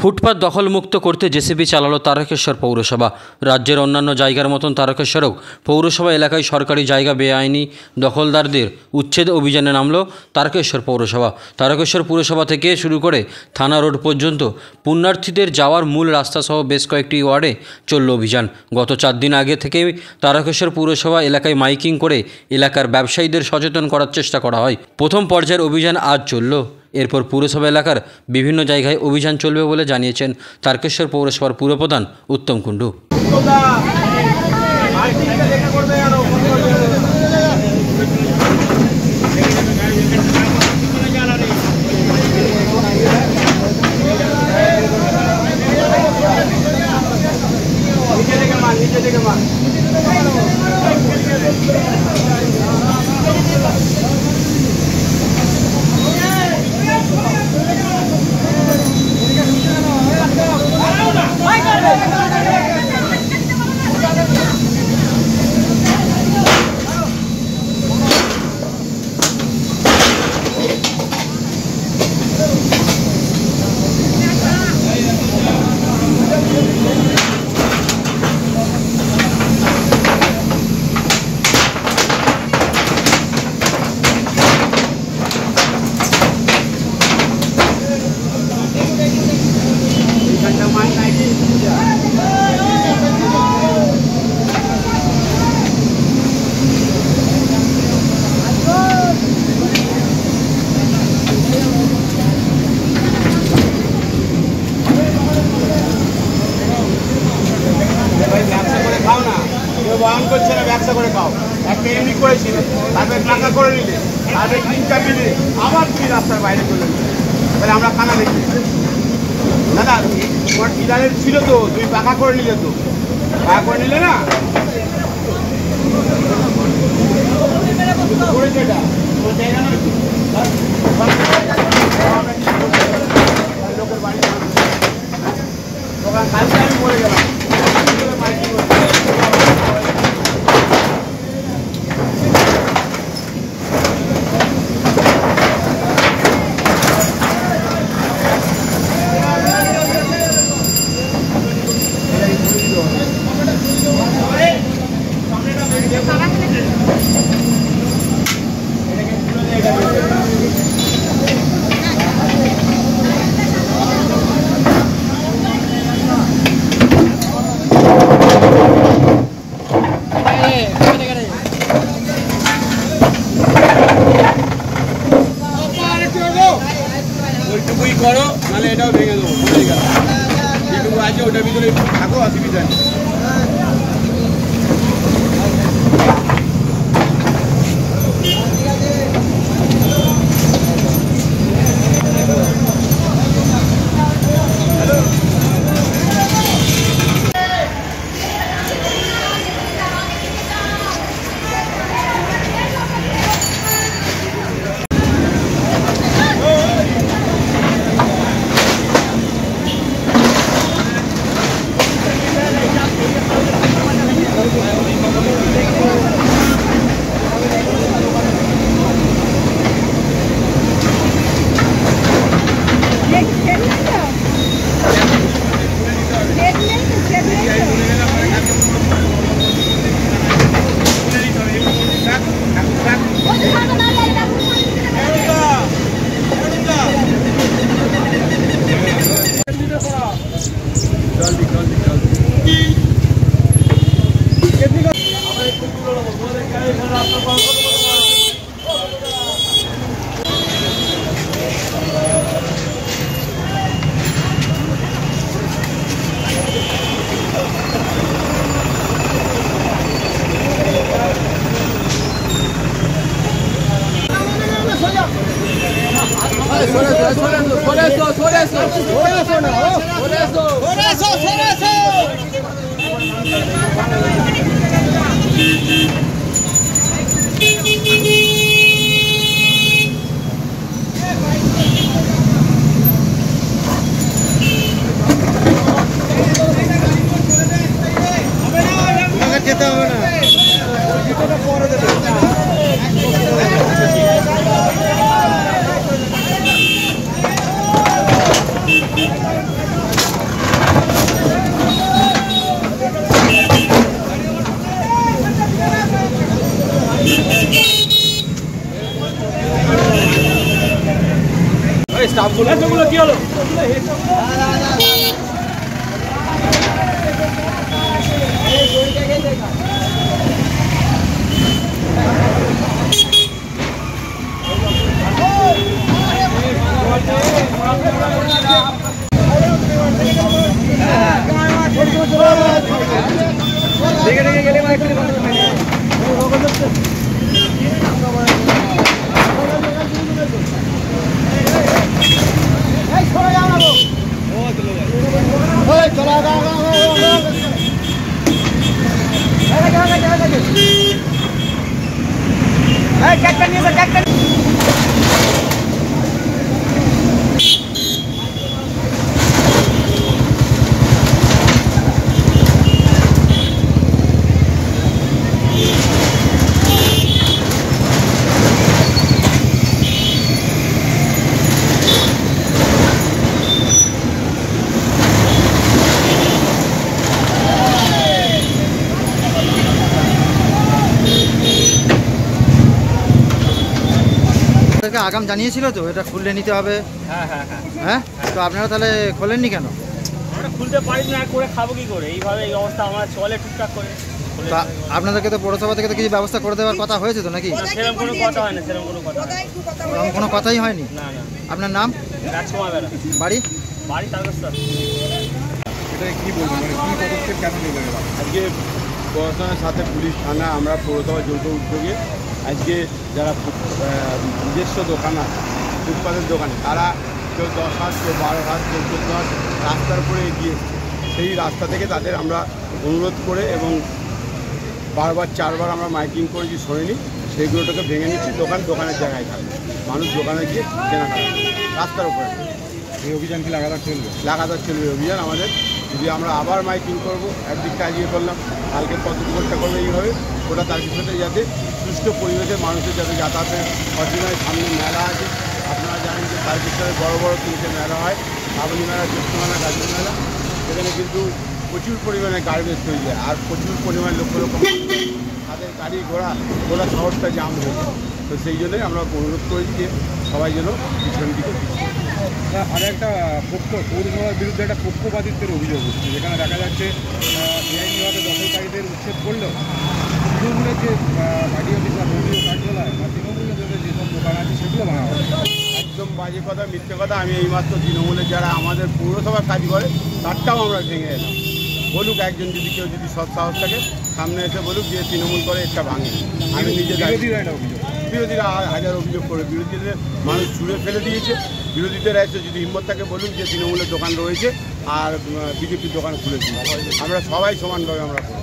ফুটপাত দখলমুক্ত করতে জেসিবি চালালো তারকেশ্বর পৌরসভা। রাজ্যের অন্যান্য জায়গার মতন তারকেশ্বরেও পৌরসভা এলাকায় সরকারি জায়গা বেআইনি দখলদারদের উচ্ছেদ অভিযানে নামল তারকেশ্বর পৌরসভা। তারকেশ্বর পুরসভা থেকে শুরু করে থানা রোড পর্যন্ত পুণ্যার্থীদের যাওয়ার মূল রাস্তাসহ বেশ কয়েকটি ওয়ার্ডে চলল অভিযান। গত 4 দিন আগে থেকে তারকেশ্বর পুরসভা এলাকায় মাইকিং করে এলাকার ব্যবসায়ীদের সচেতন করার চেষ্টা করা হয়। প্রথম পর্যায়ের অভিযান আজ চলল। এরপর পুরসভা এলাকার বিভিন্ন জায়গায় অভিযান চলবে বলে জানিয়েছেন তারকেশ্বর পৌরসভার পুরপ্রধান উত্তম কুণ্ডু। বহন করছে না, ব্যবসা করে খাও। একটা এমনি করেছিল, তারপরে টাকা করে নিলে, তারপরে তিনটা মিলে আবার তুমি রাস্তার বাইরে করলে, তাহলে আমরা খানা দেখি দাদা। তোমার ডিলারের ছিল তো, তুমি পাকা করে নিলে তো, পাকা করে নিলে না করেছে এটা তোমার জায়গা নয় তো। লোকের বাড়ি দোকান কালকে আমি বলে গেলাম। ওইটুকুই করো, নাহলে এটাও ভেঙে দেবো। বলে গেল যেটুকু আছে ওটার ভিতরে থাকো, অসুবিধা নেই। যেতে হবে না, পরে দেবে। দামগুলো কি হলো? দেখে দেখে গেলে আগাম জানিয়েছিল তো এটা খুললে নিতে হবে। হ্যাঁ তো আপনারা তাহলে খোলেননি কেন? আমরা খুলতে পারি না, করে খাবো কি করে? এইভাবে এই অবস্থা আমার চলে টুকটাক করে। আপনাদেরকে তো পৌরসভা থেকে তো কিছু ব্যবস্থা করে দেওয়ার কথা হয়েছে তো নাকি? সেরকম কোনো কথা হয় না, সেরকম কোনো কথা কোনো কথাই হয়নি। না না। আপনার নাম? রাজকুমার বেলা। বাড়ি? বাড়ি তারকেশ্বর। এটা কি বলবো, মানে কী পদক্ষেপ কেন নিয়ে গেল? আজকে প্রশাসনের সাথে পুলিশ থানা আমরা পৌরসভা যৌথ উদ্যোগে আজকে যারা নিজস্ব দোকান আছে ফুটপাতের দোকানে, তারা কেউ 10 হাত, কেউ 12 হাত, কেউ 14 হাত রাস্তার উপরে এগিয়ে এসছে। সেই রাস্তা থেকে তাদের আমরা অনুরোধ করে এবং বারবার 4 বার আমরা মাইকিং করেছি, শোনেনি। সেইগুলোটাকে ভেঙে নিচ্ছি। দোকানের জায়গায় থাকবে, মানুষ দোকানে গিয়ে কেনাকাটা রাস্তার উপরে। এই অভিযান কি লাগাতার চলবে? লাগাতার চলবে অভিযান আমাদের। যদি আমরা আবার মাইকিং করবো, একদিকটা আজকে করলাম, কালকে পদ্ধতিটা করবো এইভাবে। ওটা তার পিছনে যাতে সুষ্ঠু পরিবেশে মানুষের যাতে যাতায়াতের অর্জনের সামনে মেলা আছে। আপনারা জানেন যে তার পিছনে বড় বড় 3টে মেলা হয়, শ্রাবণী মেলা, জ্যৈষ্ঠ মেলা, গাজন মেলা। সেখানে কিন্তু প্রচুর পরিমাণে গার্বেজ তৈরি হয়, আর প্রচুর পরিমাণে লক্ষ লক্ষ তাদের গাড়ি ঘোড়া শহরটা জাম হয়ে যায়। তো সেই জন্যই আমরা অনুরোধ করেছি যে সবাই যেন পিছন দিকে। আর একটা পৌরসভার বিরুদ্ধে একটা পক্ষপাতিত্বের অভিযোগ হচ্ছে, যেখানে দেখা যাচ্ছে বেআইনিভাবে দখলকারীদের উচ্ছেদ করলেও তৃণমূলের যে পার্টি অফিস বা দলীয় কার্যালয় বা তৃণমূলের যেসব দোকান আছে সেগুলো ভাঙা হবে। একদম বাজে কথা, মিথ্যে কথা। আমি এইমাত্র তৃণমূলের যারা আমাদের পৌরসভার কাজ করে তারটাও আমরা ভেঙে এলাম। বলুক একজন, যদি কেউ যদি সৎ সাহস থাকে সামনে এসে বলুক যে তৃণমূল করে একটা ভাঙে। আমি নিজে বিরোধীরা হাজার অভিযোগ করে, বিরোধীদের মানুষ ছুঁড়ে ফেলে দিয়েছে। বিরোধীদের এসে যদি হিম্মত থাকে বলুক যে তৃণমূলের দোকান রয়েছে আর বিজেপির দোকান খুলে দিয়েছে। আমরা সবাই সমানভাবে আমরা করি।